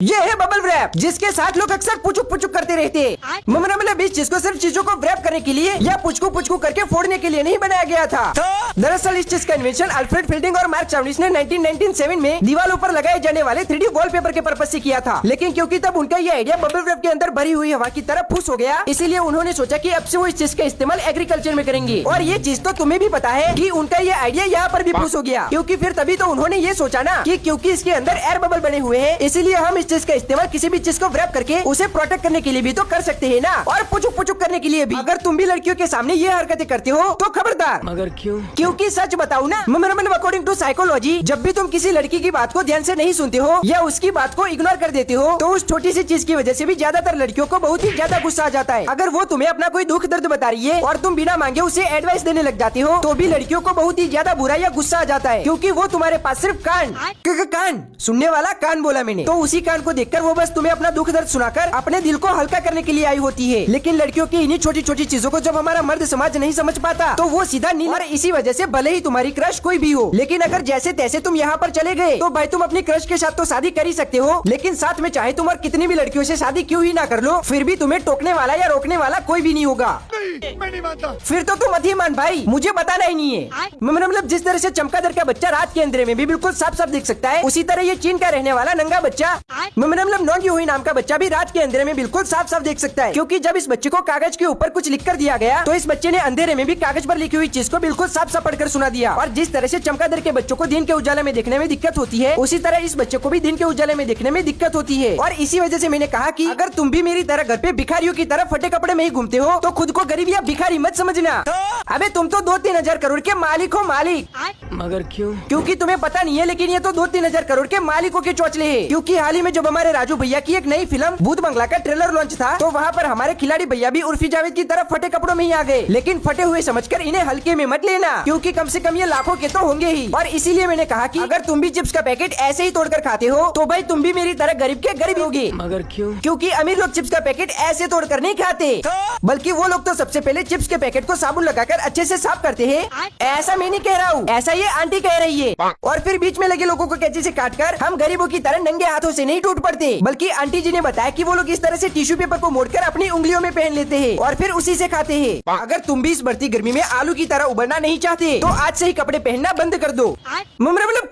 ये है bubble wrap, जिसके साथ लोग अक्सर पुचुक पुचुक करते रहते हैं। मतलब इस चीज को सिर्फ चीजों को रैप करने के लिए या पुचकू पुचकू करके फोड़ने के लिए नहीं बनाया गया था। दरअसल इस चीज का इन्वेंशन अल्फ्रेड फील्डिंग और मार्क चावनिस ने 1997 में दीवारों पर लगाए जाने वाले 3D वॉलपेपर के पर्पज से किया था। लेकिन क्योंकि तब उनका ये आइडिया बबल रैप के अंदर भरी हुई हवा की तरह फूस हो गया, इसीलिए उन्होंने सोचा कि अब से वो इस चीज का इस्तेमाल एग्रीकल्चर में करेंगे। और ये चीज तो तुम्हें भी पता है कि उनका ये आइडिया यहाँ पर भी फूस हो गया, क्योंकि फिर तभी तो उन्होंने ये सोचा ना कि क्योंकि इसके अंदर एयर बबल बने हुए हैं, इसीलिए हम इस चीज का इस्तेमाल किसी भी चीज को रैप करके उसे प्रोटेक्ट करने के लिए भी तो कर सकते हैं ना, और पुचुक पुचुक करने के लिए भी। अगर तुम भी लड़कियों के सामने ये हरकतें करते हो तो खबरदार। मगर क्यों? क्योंकि सच बताऊं ना, अकॉर्डिंग टू साइकोलॉजी, जब भी तुम किसी लड़की की बात को ध्यान से नहीं सुनते हो या उसकी बात को इग्नोर कर देते हो, तो उस छोटी सी चीज की वजह से भी ज्यादातर लड़कियों को बहुत ही ज्यादा गुस्सा आ जाता है। अगर वो तुम्हें अपना कोई दुख दर्द बता रही है और तुम बिना मांगे उसे एडवाइस देने लग जाते हो, तो भी लड़कियों को बहुत ही ज्यादा बुरा या गुस्सा आ जाता है, क्योंकि वो तुम्हारे पास सिर्फ कान सुनने वाला कान बोला मैंने, तो उसी कान को देखकर वो बस तुम्हें अपना दुख दर्द सुनाकर अपने दिल को हल्का करने के लिए आई होती है। लेकिन लड़कियों की इन्हीं छोटी छोटी चीजों को जब हमारा मर्द समाज नहीं समझ पाता, तो वो सीधा नील। और इसी वजह से भले ही तुम्हारी क्रश कोई भी हो, लेकिन अगर जैसे तैसे तुम यहाँ पर चले गए, तो भाई तुम अपनी क्रश के साथ तो शादी कर ही सकते हो, लेकिन साथ में चाहे तुम और कितनी भी लड़कियों से शादी क्यों ही ना कर लो, फिर भी तुम्हें टोकने वाला या रोकने वाला कोई भी नहीं होगा। मैं नहीं मानता। फिर तो तुम मत ही मान भाई, मुझे बताना ही नहीं है। मतलब जिस तरह से चमगादड़ का बच्चा रात के अंधेरे में भी बिल्कुल साफ साफ दिख सकता है, उसी तरह ये चीन का रहने वाला नंगा बच्चा मतलब नॉन यूही नाम का बच्चा भी रात के अंधेरे में बिल्कुल साफ साफ देख सकता है। क्योंकि जब इस बच्चे को कागज के ऊपर कुछ लिख कर दिया गया, तो इस बच्चे ने अंधेरे में भी कागज पर लिखी हुई चीज को बिल्कुल साफ साफ पढ़कर सुना दिया। और जिस तरह से चमगादड़ के बच्चों को दिन के उजाले में देखने में दिक्कत होती है, उसी तरह इस बच्चे को भी दिन के उजाले में देखने में दिक्कत होती है। और इसी वजह से मैंने कहा कि अगर तुम भी मेरी तरह घर पे भिखारियों की तरह फटे कपड़े में ही घूमते हो, तो खुद को गरीब या भिखारी मत समझना। अबे तुम तो 2-3 हजार करोड़ के मालिक हो, मालिक। मगर क्यों? क्योंकि तुम्हें पता नहीं है, लेकिन ये तो 2-3 हजार करोड़ के मालिकों के चौचले हैं। क्योंकि हाल ही में जब हमारे राजू भैया की एक नई फिल्म भूत बंगला का ट्रेलर लॉन्च था, तो वहाँ पर हमारे खिलाड़ी भैया भी उर्फी जावेद की तरफ फटे कपड़ों में ही आ गए। लेकिन फटे हुए समझकर इन्हें हल्के में मत लेना, क्योंकि कम से कम ये लाखों के तो होंगे ही। और इसीलिए मैंने कहा कि अगर तुम भी चिप्स का पैकेट ऐसे ही तोड़कर खाते हो, तो भाई तुम भी मेरी तरह गरीब के गरीब होगे। मगर क्यों? क्योंकि अमीर लोग चिप्स का पैकेट ऐसे तोड़कर नहीं खाते, बल्कि वो लोग तो सबसे पहले चिप्स के पैकेट को साबुन लगाकर अच्छे से साफ करते हैं। ऐसा मैं नहीं कह रहा हूँ, ऐसा ये आंटी कह रही है। और फिर बीच में लगे लोगों को कैंची से काटकर हम गरीबों की तरह नंगे हाथों से नहीं टूट पड़ते, बल्कि आंटी जी ने बताया कि वो लोग इस तरह से टिश्यू पेपर को मोड़कर अपनी उंगलियों में पहन लेते हैं और फिर उसी से खाते हैं। अगर तुम भी इस बढ़ती गर्मी में आलू की तरह उबलना नहीं चाहते, तो आज से ही कपड़े पहनना बंद कर दो, मतलब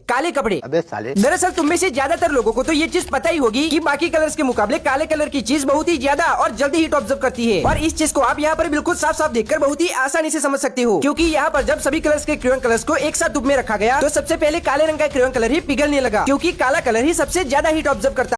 काले कपड़े। अबे साले। दरअसल तुम में से ज्यादातर लोगों को तो ये चीज पता ही होगी कि बाकी कलर्स के मुकाबले काले कलर की चीज बहुत ही ज्यादा और जल्दी हीट ऑब्जर्व करती है। और इस चीज को आप यहाँ पर बिल्कुल साफ साफ देखकर बहुत ही आसानी से समझ सकते हो, क्योंकि यहाँ पर जब सभी कलर्स के क्रेयॉन कलर्स को एक साथ धूप में रखा गया, तो सबसे पहले काले रंग का क्रेयॉन कलर ही पिघलने लगा, क्योंकि काला कलर ही सबसे ज्यादा हीट ऑब्जर्व करता